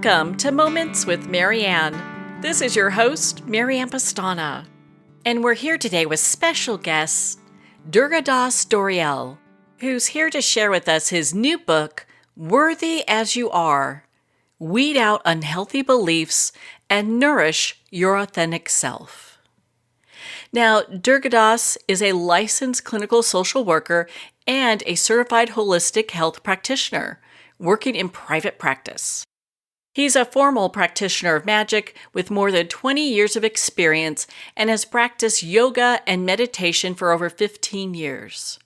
Welcome to Moments with Marianne. This is your host, Marianne Pastana. And we're here today with special guest, Durgadas Duriel, who's here to share with us his new book, Worthy as You Are. Weed out unhealthy beliefs and nourish your authentic self. Now, Durgadas is a licensed clinical social worker and a certified holistic health practitioner working in private practice. He's a formal practitioner of magic with more than 20 years of experience and has practiced yoga and meditation for over 15 years.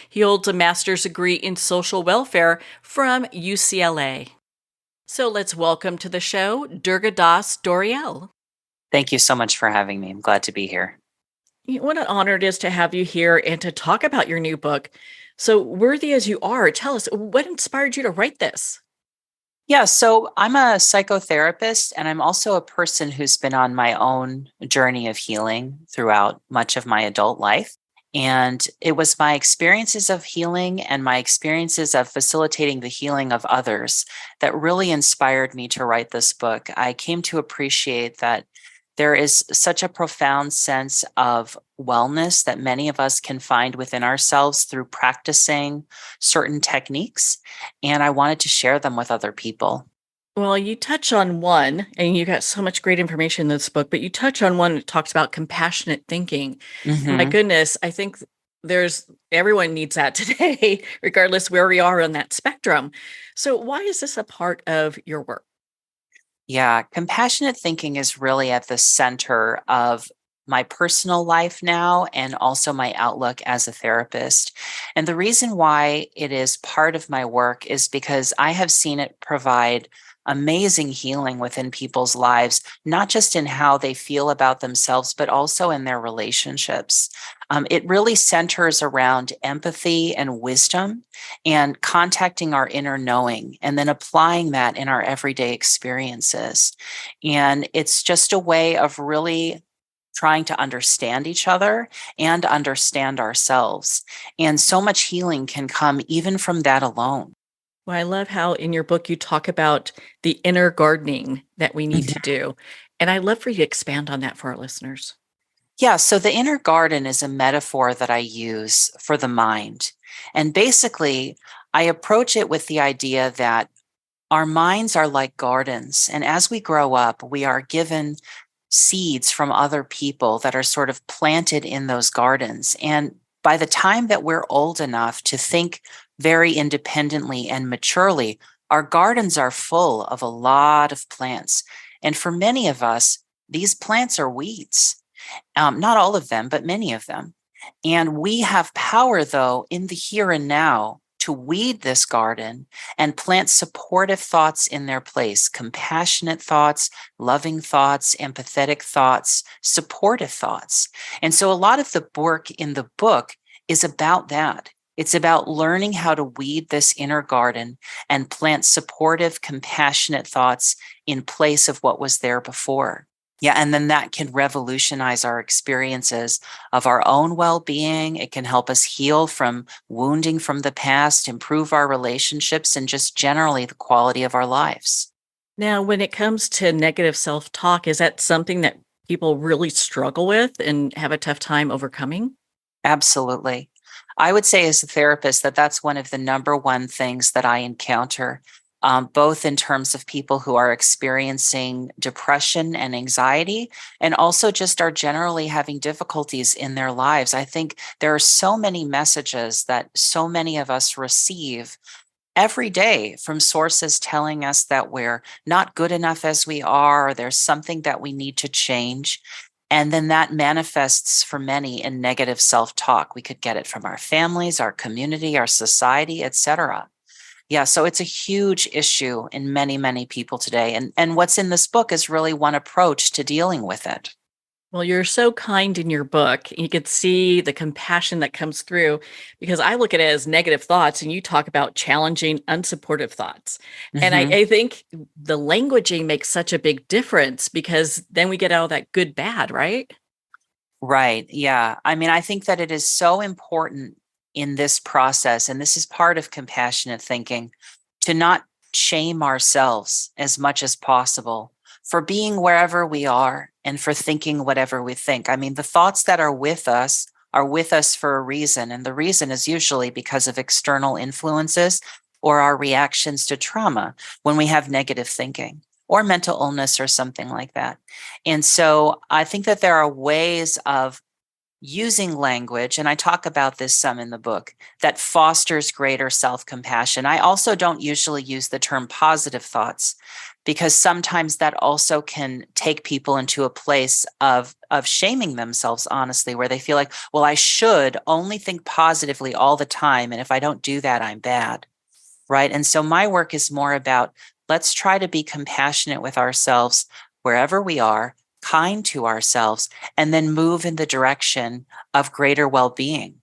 He holds a master's degree in social welfare from UCLA. So let's welcome to the show, Durgadas Duriel. Thank you so much for having me. I'm glad to be here. What an honor it is to have you here and to talk about your new book. So, Worthy as You Are, tell us, what inspired you to write this? Yeah, so I'm a psychotherapist, and I'm also a person who's been on my own journey of healing throughout much of my adult life. And it was my experiences of healing and my experiences of facilitating the healing of others that really inspired me to write this book. I came to appreciate that there is such a profound sense of wellness that many of us can find within ourselves through practicing certain techniques. And I wanted to share them with other people. Well, you touch on one, and you got so much great information in this book, but you touch on one that talks about compassionate thinking. And my hmm goodness, I think everyone needs that today, regardless where we are on that spectrum. So, why is this a part of your work? Yeah, compassionate thinking is really at the center of my personal life now and also my outlook as a therapist. And the reason why it is part of my work is because I have seen it provide amazing healing within people's lives, not just in how they feel about themselves, but also in their relationships. It really centers around empathy and wisdom and contacting our inner knowing and then applying that in our everyday experiences. And it's just a way of really trying to understand each other and understand ourselves. And so much healing can come even from that alone. Well, I love how in your book you talk about the inner gardening that we need to Mhm. do. And I'd love for you to expand on that for our listeners. Yeah, so the inner garden is a metaphor that I use for the mind. And basically, I approach it with the idea that our minds are like gardens. And as we grow up, we are given seeds from other people that are sort of planted in those gardens. And by the time that we're old enough to think very independently and maturely, our gardens are full of a lot of plants. And for many of us, these plants are weeds. Not all of them, but many of them. And we have power, though, in the here and now to weed this garden and plant supportive thoughts in their place, compassionate thoughts, loving thoughts, empathetic thoughts, supportive thoughts. And so a lot of the work in the book is about that. It's about learning how to weed this inner garden and plant supportive, compassionate thoughts in place of what was there before. Yeah, and then that can revolutionize our experiences of our own well being. It can help us heal from wounding from the past, improve our relationships, and just generally the quality of our lives. Now, when it comes to negative self talk, is that something that people really struggle with and have a tough time overcoming? Absolutely. I would say, as a therapist, that that's one of the number one things that I encounter, both in terms of people who are experiencing depression and anxiety, and also just are generally having difficulties in their lives. I think there are so many messages that so many of us receive every day from sources telling us that we're not good enough as we are, or there's something that we need to change. And then that manifests for many in negative self-talk. We could get it from our families, our community, our society, etc. Yeah, so it's a huge issue in many, many people today. And what's in this book is really one approach to dealing with it. Well, you're so kind in your book. You could see the compassion that comes through because I look at it as negative thoughts, and you talk about challenging, unsupportive thoughts. And I, Mhm. I think the languaging makes such a big difference because then we get out of that good, bad, right? Right. Yeah. I mean, I think that it is so important in this process, and this is part of compassionate thinking, to not shame ourselves as much as possible for being wherever we are and for thinking whatever we think. I mean, the thoughts that are with us for a reason. And the reason is usually because of external influences or our reactions to trauma when we have negative thinking or mental illness or something like that. And so I think that there are ways of using language, and I talk about this some in the book, that fosters greater self-compassion. I also don't usually use the term positive thoughts because sometimes that also can take people into a place of shaming themselves, honestly, where they feel like, well, I should only think positively all the time. And if I don't do that, I'm bad. Right. And so my work is more about let's try to be compassionate with ourselves wherever we are, kind to ourselves, and then move in the direction of greater well-being.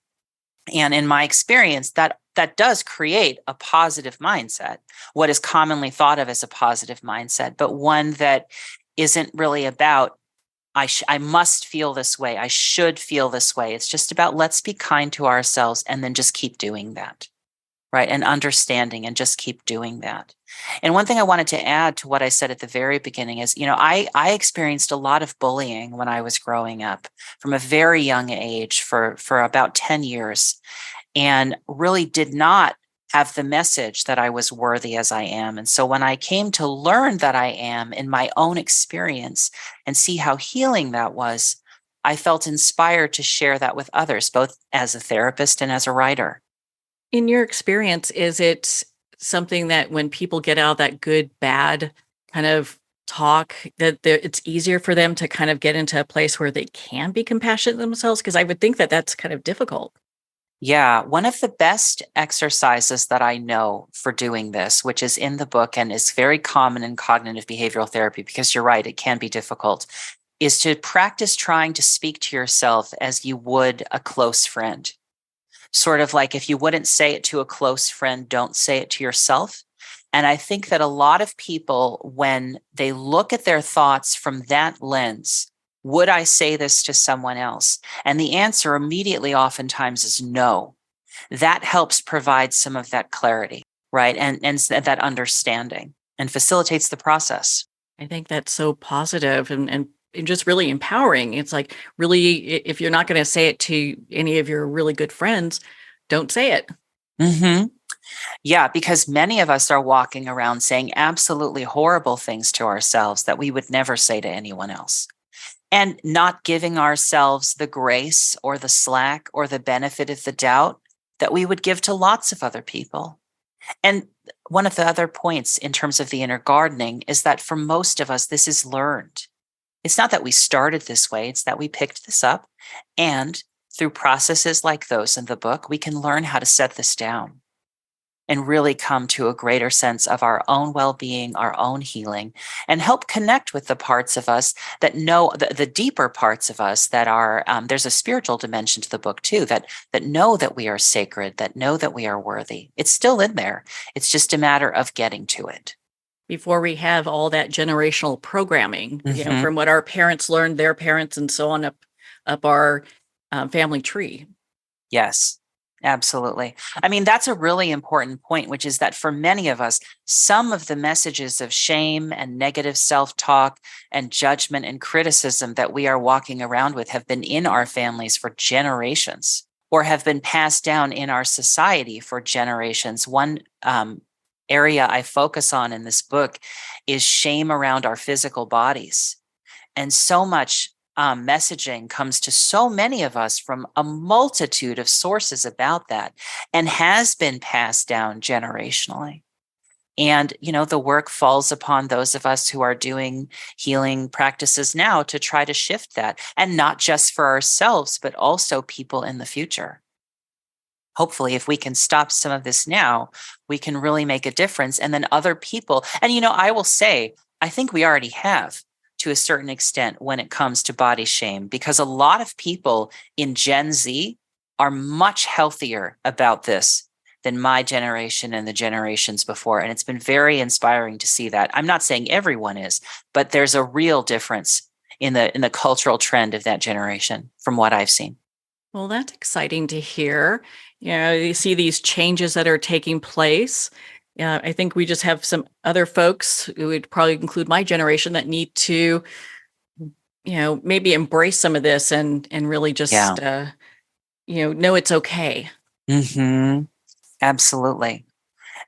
And in my experience, that does create a positive mindset, what is commonly thought of as a positive mindset, but one that isn't really about I must feel this way. I should feel this way. It's just about let's be kind to ourselves and then just keep doing that. Right. And understanding and just keep doing that. And one thing I wanted to add to what I said at the very beginning is, I experienced a lot of bullying when I was growing up from a very young age for about 10 years and really did not have the message that I was worthy as I am. And so when I came to learn that I am in my own experience and see how healing that was, I felt inspired to share that with others, both as a therapist and as a writer. In your experience, is it something that when people get out of that good, bad kind of talk, that it's easier for them to kind of get into a place where they can be compassionate themselves? Because I would think that that's kind of difficult. Yeah, one of the best exercises that I know for doing this, which is in the book and is very common in cognitive behavioral therapy, because you're right, it can be difficult, is to practice trying to speak to yourself as you would a close friend. Sort of like if you wouldn't say it to a close friend, don't say it to yourself. And I think that a lot of people, when they look at their thoughts from that lens, would I say this to someone else? And the answer immediately oftentimes is no. That helps provide some of that clarity, right? And that understanding and facilitates the process. I think that's so positive and just really empowering. It's like really, if you're not going to say it to any of your really good friends, don't say it. Hmm. Yeah, because many of us are walking around saying absolutely horrible things to ourselves that we would never say to anyone else. And not giving ourselves the grace or the slack or the benefit of the doubt that we would give to lots of other people. And one of the other points in terms of the inner gardening is that for most of us, this is learned. It's not that we started this way, it's that we picked this up. And through processes like those in the book, we can learn how to set this down and really come to a greater sense of our own well-being, our own healing, and help connect with the parts of us that know the deeper parts of us that are, there's a spiritual dimension to the book too, that know that we are sacred, that know that we are worthy. It's still in there. It's just a matter of getting to it. Before we have all that generational programming, Hmm. from what our parents learned, their parents, and so on up our family tree. Yes, absolutely. I mean, that's a really important point, which is that for many of us, some of the messages of shame and negative self talk and judgment and criticism that we are walking around with have been in our families for generations or have been passed down in our society for generations. One area I focus on in this book is shame around our physical bodies. And so much messaging comes to so many of us from a multitude of sources about that and has been passed down generationally. And, the work falls upon those of us who are doing healing practices now to try to shift that, and not just for ourselves, but also people in the future. Hopefully, if we can stop some of this now, we can really make a difference. And then other people, and I will say, I think we already have to a certain extent when it comes to body shame, because a lot of people in Gen Z are much healthier about this than my generation and the generations before. And it's been very inspiring to see that. I'm not saying everyone is, but there's a real difference in the cultural trend of that generation from what I've seen. Well, that's exciting to hear. You see these changes that are taking place. Yeah, I think we just have some other folks who would probably include my generation that need to, maybe embrace some of this and really Yeah. just, know it's okay. Hmm. Absolutely.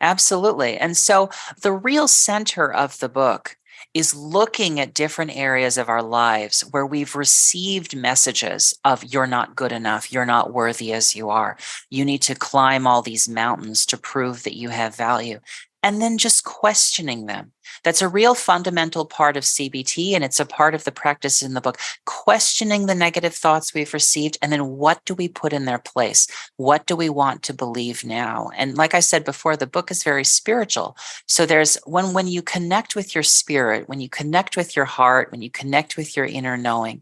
Absolutely. And so the real center of the book is looking at different areas of our lives where we've received messages of you're not good enough, you're not worthy as you are. You need to climb all these mountains to prove that you have value. And then just questioning them. That's a real fundamental part of CBT, and it's a part of the practice in the book. Questioning the negative thoughts we've received, and then what do we put in their place? What do we want to believe now? And like I said before, the book is very spiritual. So there's when you connect with your spirit, when you connect with your heart, when you connect with your inner knowing,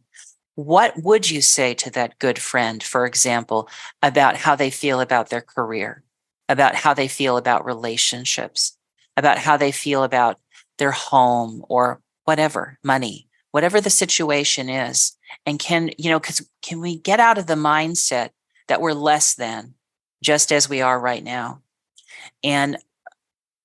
what would you say to that good friend, for example, about how they feel about their career, about how they feel about relationships, about how they feel about their home or whatever, money, whatever the situation is? And can we get out of the mindset that we're less than just as we are right now? And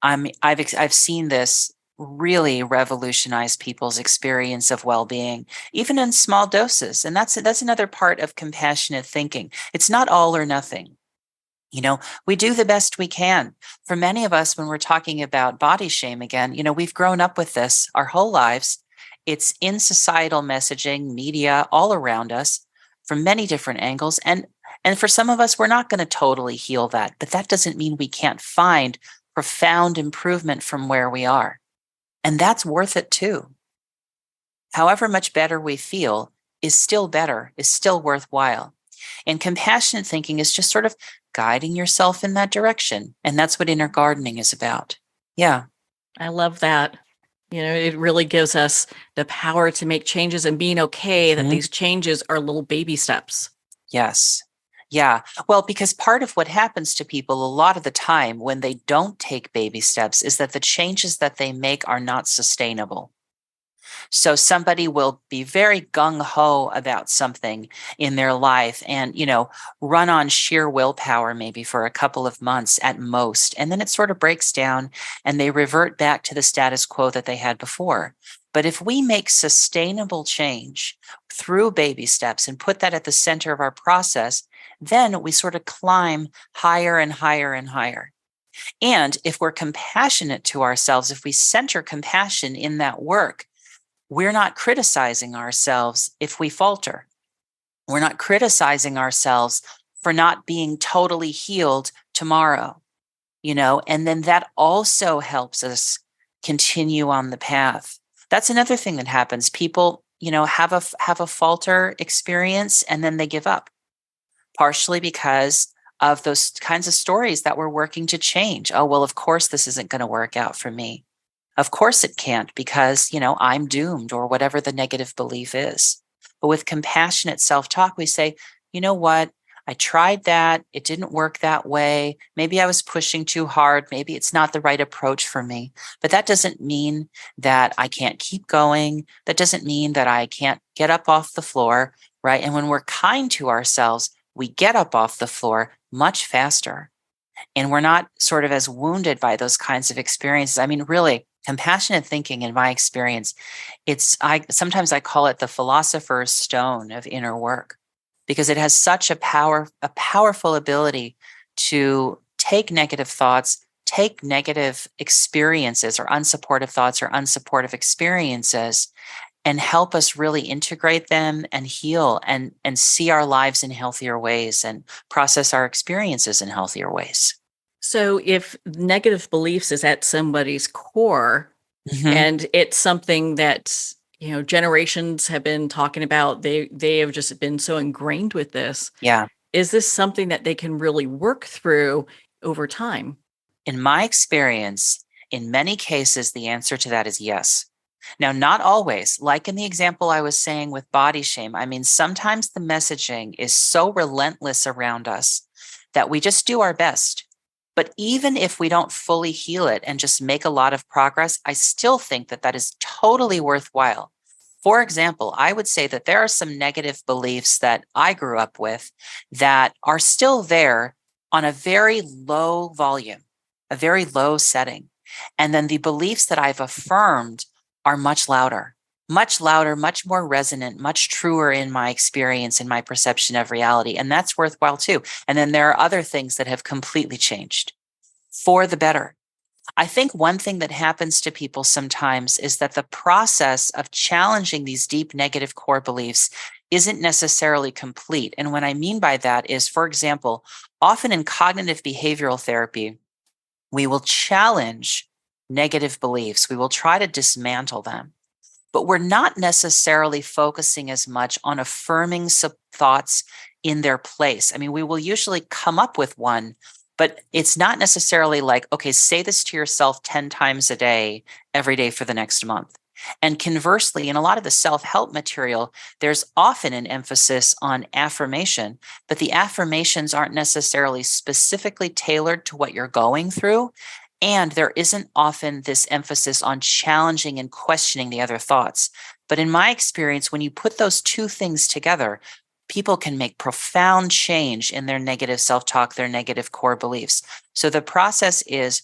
I've seen this really revolutionize people's experience of well-being, even in small doses. And that's another part of compassionate thinking. It's not all or nothing. We do the best we can. For many of us, when we're talking about body shame again, we've grown up with this our whole lives. It's in societal messaging, media, all around us from many different angles. And for some of us, we're not going to totally heal that, but that doesn't mean we can't find profound improvement from where we are. And that's worth it too. However much better we feel is still better, is still worthwhile. And compassionate thinking is just sort of guiding yourself in that direction. And that's what inner gardening is about. Yeah. I love that. It really gives us the power to make changes and being okay that Mhm. these changes are little baby steps. Yes. Yeah. Well, because part of what happens to people a lot of the time when they don't take baby steps is that the changes that they make are not sustainable. So somebody will be very gung ho about something in their life and, run on sheer willpower maybe for a couple of months at most. And then it sort of breaks down and they revert back to the status quo that they had before. But if we make sustainable change through baby steps and put that at the center of our process, then we sort of climb higher and higher and higher. And if we're compassionate to ourselves, if we center compassion in that work, we're not criticizing ourselves if we falter. We're not criticizing ourselves for not being totally healed tomorrow, and then that also helps us continue on the path. That's another thing that happens. People, have a falter experience and then they give up, partially because of those kinds of stories that we're working to change. Oh, well, of course, this isn't going to work out for me. Of course it can't because, I'm doomed or whatever the negative belief is. But with compassionate self talk, we say, you know what? I tried that. It didn't work that way. Maybe I was pushing too hard. Maybe it's not the right approach for me. But that doesn't mean that I can't keep going. That doesn't mean that I can't get up off the floor, right? And when we're kind to ourselves, we get up off the floor much faster. And we're not sort of as wounded by those kinds of experiences. I mean, really, compassionate thinking, in my experience, I call it the philosopher's stone of inner work, because it has such a powerful ability to take negative thoughts, take negative experiences or unsupportive thoughts or unsupportive experiences, and help us really integrate them and heal and see our lives in healthier ways and process our experiences in healthier ways. So if negative beliefs is at somebody's core Hmm. and it's something that, generations have been talking about, they have just been so ingrained with this. Yeah. Is this something that they can really work through over time? In my experience, in many cases, the answer to that is yes. Now, not always, like in the example I was saying with body shame. I mean, sometimes the messaging is so relentless around us that we just do our best. But even if we don't fully heal it and just make a lot of progress, I still think that that is totally worthwhile. For example, I would say that there are some negative beliefs that I grew up with that are still there on a very low volume, a very low setting. And then the beliefs that I've affirmed are much louder, much more resonant, much truer in my experience, in my perception of reality. And that's worthwhile too. And then there are other things that have completely changed for the better. I think one thing that happens to people sometimes is that the process of challenging these deep negative core beliefs isn't necessarily complete. And what I mean by that is, for example, often in cognitive behavioral therapy, we will challenge negative beliefs. We will try to dismantle them, but we're not necessarily focusing as much on affirming thoughts in their place. I mean, we will usually come up with one, but it's not necessarily like, okay, say this to yourself 10 times a day, every day for the next month. And conversely, in a lot of the self-help material, there's often an emphasis on affirmation, but the affirmations aren't necessarily specifically tailored to what you're going through. And there isn't often this emphasis on challenging and questioning the other thoughts. But in my experience, when you put those two things together, people can make profound change in their negative self-talk, their negative core beliefs. So the process is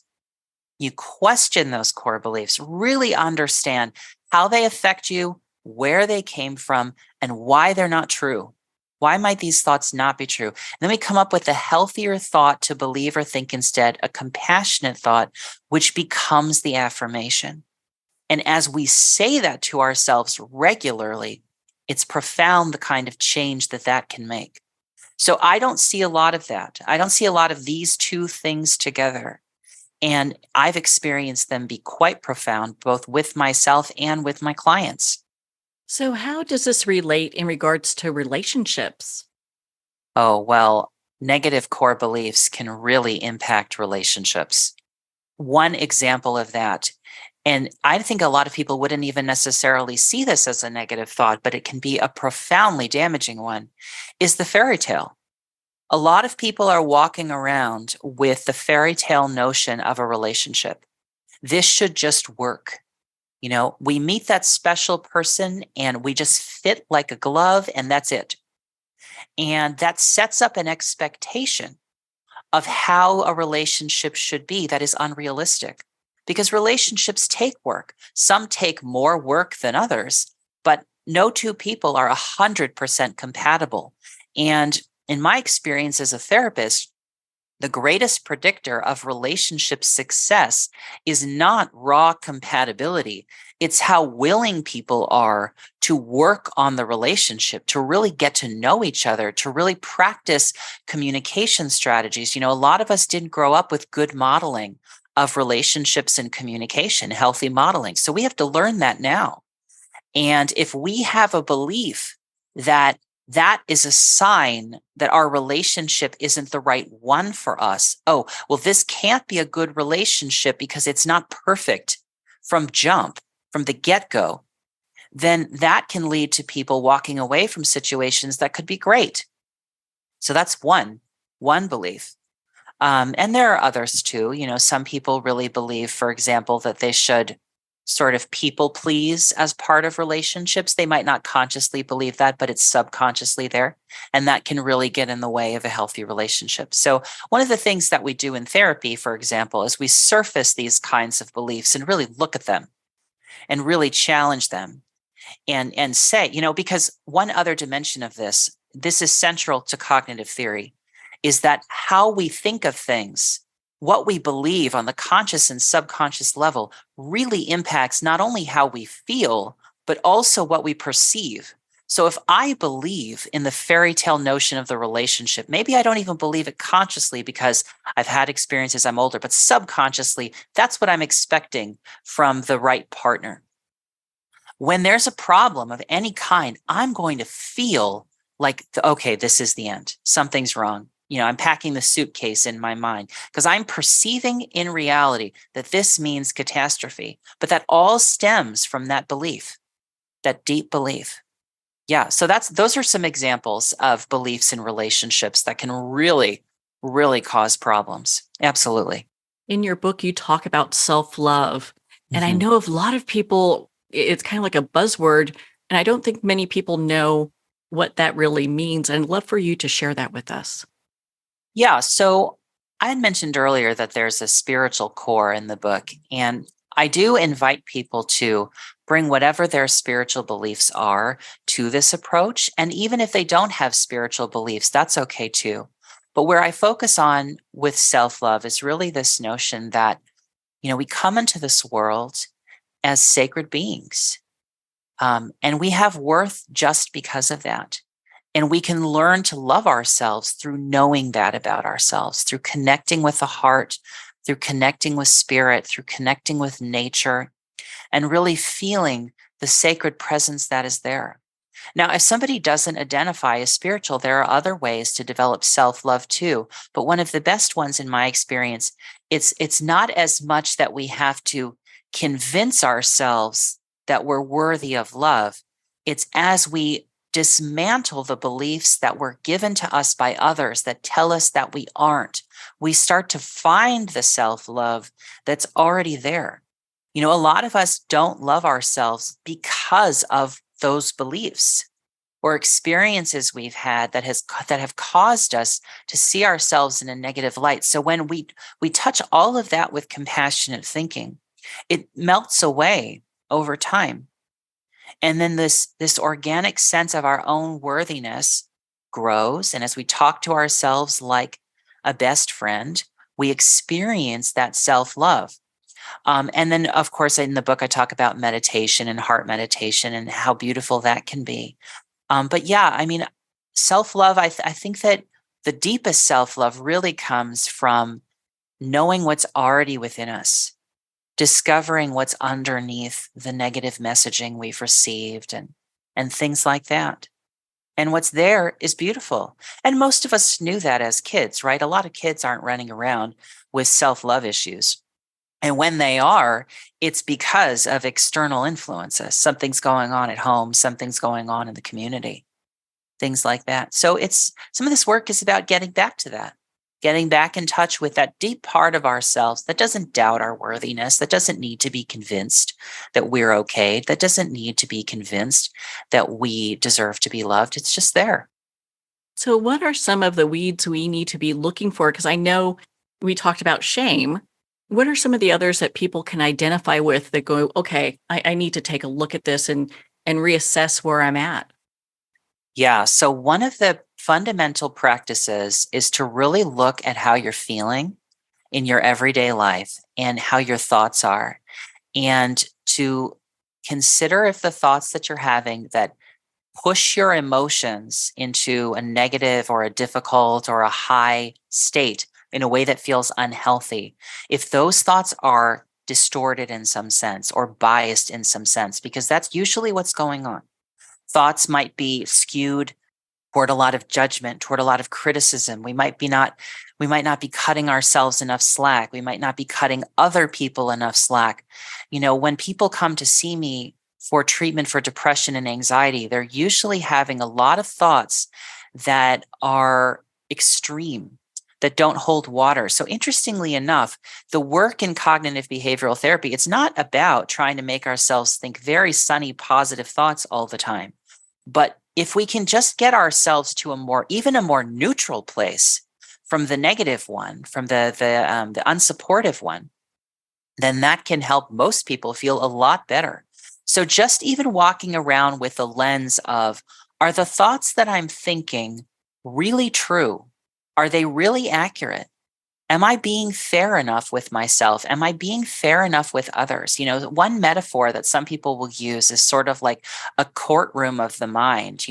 you question those core beliefs, really understand how they affect you, where they came from, and why they're not true. Why might these thoughts not be true? And then we come up with a healthier thought to believe or think instead, a compassionate thought, which becomes the affirmation. And as we say that to ourselves regularly, it's profound the kind of change that that can make. So I don't see a lot of that. I don't see a lot of these two things together. And I've experienced them be quite profound, both with myself and with my clients. So, how does this relate in regards to relationships? Oh, well, negative core beliefs can really impact relationships. One example of that, and I think a lot of people wouldn't even necessarily see this as a negative thought, but it can be a profoundly damaging one, is the fairy tale. A lot of people are walking around with the fairy tale notion of a relationship. This should just work. You know, we meet that special person and we just fit like a glove, and that's it. And that sets up an expectation of how a relationship should be that is unrealistic, because relationships take work. Some take more work than others, but no two people are 100% compatible. And in my experience as a therapist, the greatest predictor of relationship success is not raw compatibility. It's how willing people are to work on the relationship, to really get to know each other, to really practice communication strategies. You know, a lot of us didn't grow up with good modeling of relationships and communication, healthy modeling. So we have to learn that now. And if we have a belief that that is a sign that our relationship isn't the right one for us. Oh, well, this can't be a good relationship because it's not perfect from the get-go. Then that can lead to people walking away from situations that could be great. So that's one belief. And there are others too. You know, some people really believe, for example, that they should sort of people please as part of relationships. They might not consciously believe that, but it's subconsciously there. And that can really get in the way of a healthy relationship. So one of the things that we do in therapy, for example, is we surface these kinds of beliefs and really look at them and really challenge them and say, you know, because one other dimension of this is central to cognitive theory, is that how we think of things, what we believe on the conscious and subconscious level really impacts not only how we feel, but also what we perceive. So if I believe in the fairy tale notion of the relationship, maybe I don't even believe it consciously because I've had experiences, I'm older, but subconsciously, that's what I'm expecting from the right partner. When there's a problem of any kind, I'm going to feel like, okay, this is the end. Something's wrong. You know, I'm packing the suitcase in my mind because I'm perceiving in reality that this means catastrophe, but that all stems from that belief, that deep belief. Yeah. So those are some examples of beliefs in relationships that can really, really cause problems. Absolutely. In your book, you talk about self-love. And I Mhm. know of a lot of people, it's kind of like a buzzword. And I don't think many people know what that really means. And I'd love for you to share that with us. Yeah. So I had mentioned earlier that there's a spiritual core in the book, and I do invite people to bring whatever their spiritual beliefs are to this approach. And even if they don't have spiritual beliefs, that's okay too. But where I focus on with self love is really this notion that, we come into this world as sacred beings, and we have worth just because of that. And we can learn to love ourselves through knowing that about ourselves, through connecting with the heart, through connecting with spirit, through connecting with nature, and really feeling the sacred presence that is there. Now, if somebody doesn't identify as spiritual, there are other ways to develop self-love too. But one of the best ones in my experience, it's not as much that we have to convince ourselves that we're worthy of love. It's as we dismantle the beliefs that were given to us by others that tell us that we aren't, we start to find the self-love that's already there. A lot of us don't love ourselves because of those beliefs or experiences we've had that have caused us to see ourselves in a negative light. So when we touch all of that with compassionate thinking, it melts away over time. And then this organic sense of our own worthiness grows. And as we talk to ourselves like a best friend, we experience that self-love. And then, of course, in the book, I talk about meditation and heart meditation and how beautiful that can be. But yeah, I mean, self-love, I think that the deepest self-love really comes from knowing what's already within us, discovering what's underneath the negative messaging we've received and things like that. And what's there is beautiful. And most of us knew that as kids, right? A lot of kids aren't running around with self-love issues. And when they are, it's because of external influences. Something's going on at home, something's going on in the community, things like that. So some of this work is about getting back to that, getting back in touch with that deep part of ourselves that doesn't doubt our worthiness, that doesn't need to be convinced that we're okay, that doesn't need to be convinced that we deserve to be loved. It's just there. So, what are some of the weeds we need to be looking for? Because I know we talked about shame. What are some of the others that people can identify with that go, okay, I need to take a look at this and reassess where I'm at? Yeah. So one of the fundamental practices is to really look at how you're feeling in your everyday life and how your thoughts are, and to consider if the thoughts that you're having that push your emotions into a negative or a difficult or a high state in a way that feels unhealthy, if those thoughts are distorted in some sense or biased in some sense, because that's usually what's going on. Thoughts might be skewed toward a lot of judgment, toward a lot of criticism. We might not be cutting ourselves enough slack. We might not be cutting other people enough slack. When people come to see me for treatment for depression and anxiety, they're usually having a lot of thoughts that are extreme, that don't hold water. So interestingly enough, the work in cognitive behavioral therapy, it's not about trying to make ourselves think very sunny, positive thoughts all the time. But if we can just get ourselves to even a more neutral place from the negative one, from the unsupportive one, then that can help most people feel a lot better. So just even walking around with the lens of, are the thoughts that I'm thinking really true? Are they really accurate? Am I being fair enough with myself? Am I being fair enough with others? One metaphor that some people will use is sort of like a courtroom of the mind.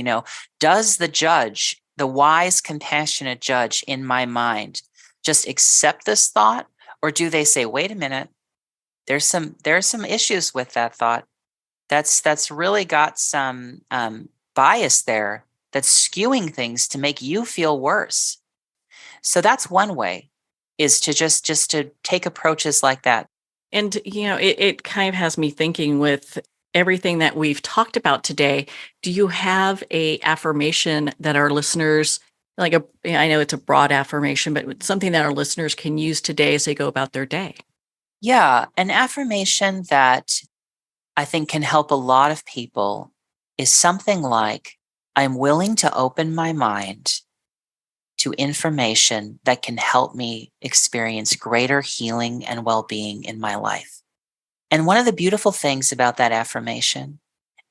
Does the judge, the wise, compassionate judge in my mind, just accept this thought? Or do they say, wait a minute, there's some issues with that thought. That's really got some bias there that's skewing things to make you feel worse. So that's one way, is to just to take approaches like that. And, it kind of has me thinking with everything that we've talked about today. Do you have a affirmation that our listeners, I know it's a broad affirmation, but something that our listeners can use today as they go about their day? Yeah, an affirmation that I think can help a lot of people is something like, I'm willing to open my mind to information that can help me experience greater healing and well-being in my life. And one of the beautiful things about that affirmation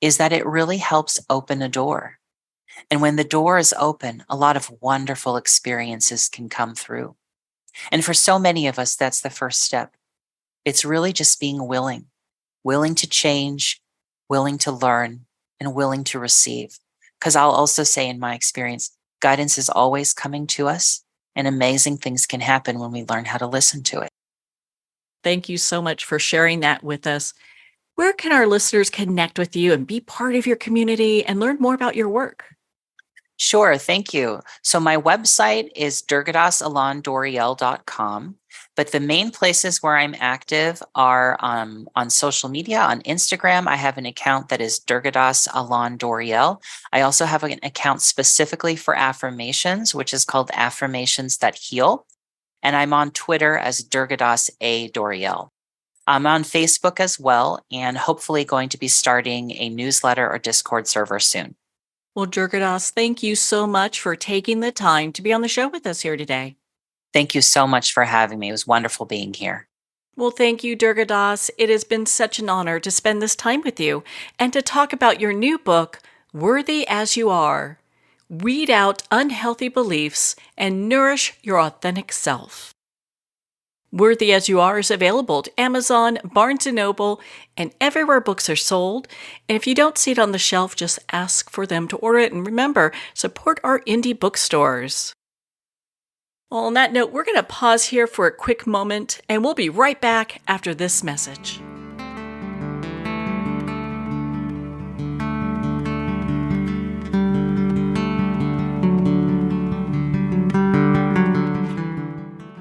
is that it really helps open a door. And when the door is open, a lot of wonderful experiences can come through. And for so many of us, that's the first step. It's really just being willing to change, willing to learn, and willing to receive. Because I'll also say in my experience, guidance is always coming to us, and amazing things can happen when we learn how to listen to it. Thank you so much for sharing that with us. Where can our listeners connect with you and be part of your community and learn more about your work? Sure, thank you. So my website is durgadasalonduriel.com, but the main places where I'm active are on social media. On Instagram, I have an account that is Durgadas Duriel. I also have an account specifically for affirmations, which is called Affirmations That Heal. And I'm on Twitter as Durgadas A. Duriel. I'm on Facebook as well, and hopefully going to be starting a newsletter or Discord server soon. Well, Durgadas, thank you so much for taking the time to be on the show with us here today. Thank you so much for having me. It was wonderful being here. Well, thank you, Durgadas. It has been such an honor to spend this time with you and to talk about your new book, Worthy as You Are. Weed out unhealthy beliefs and nourish your authentic self. Worthy as You Are is available to Amazon, Barnes & Noble, and everywhere books are sold. And if you don't see it on the shelf, just ask for them to order it. And remember, support our indie bookstores. Well, on that note, we're going to pause here for a quick moment, and we'll be right back after this message.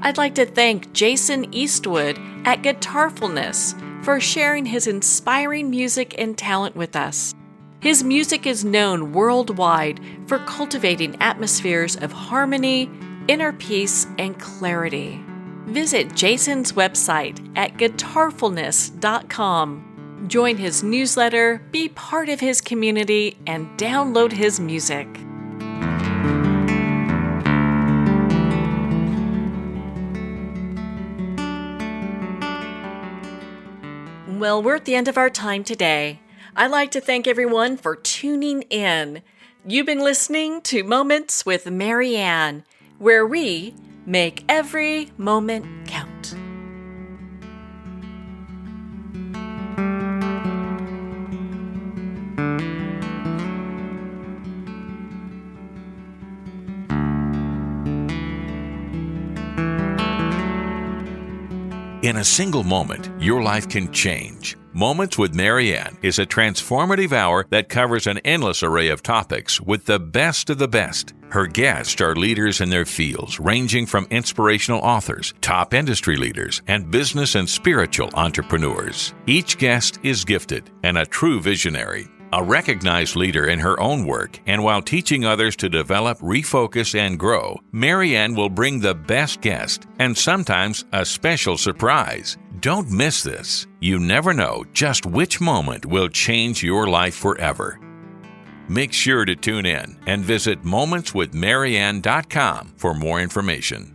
I'd like to thank Jason Eastwood at Guitarfulness for sharing his inspiring music and talent with us. His music is known worldwide for cultivating atmospheres of harmony, inner peace, and clarity. Visit Jason's website at guitarfulness.com. Join his newsletter, be part of his community, and download his music. Well, we're at the end of our time today. I'd like to thank everyone for tuning in. You've been listening to Moments with Marianne, where we make every moment count. In a single moment, your life can change. Moments with Marianne is a transformative hour that covers an endless array of topics with the best of the best. Her guests are leaders in their fields, ranging from inspirational authors, top industry leaders, and business and spiritual entrepreneurs. Each guest is gifted and a true visionary, a recognized leader in her own work, and while teaching others to develop, refocus, and grow, Marianne will bring the best guest and sometimes a special surprise. Don't miss this. You never know just which moment will change your life forever. Make sure to tune in and visit momentswithmarianne.com for more information.